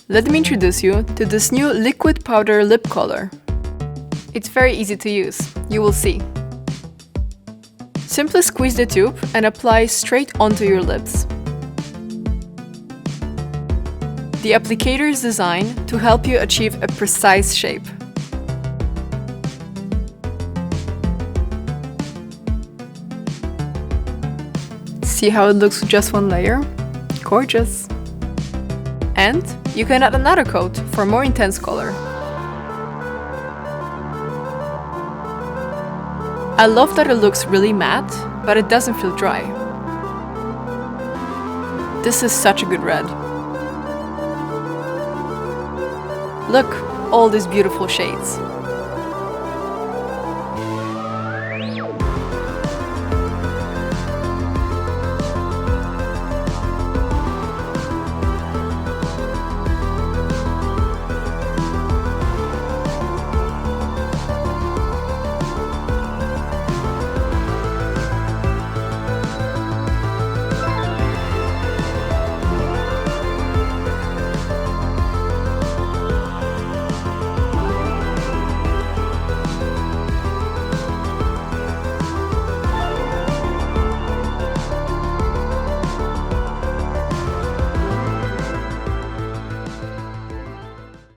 Let me introduce you to this new liquid powder lip color. It's very easy to use, you will see. Simply squeeze the tube and apply straight onto your lips. The applicator is designed to help you achieve a precise shape. See how it looks with just one layer? Gorgeous! And you can add another coat for more intense color. I love that it looks really matte, but it doesn't feel dry. This is such a good red. Look, all these beautiful shades.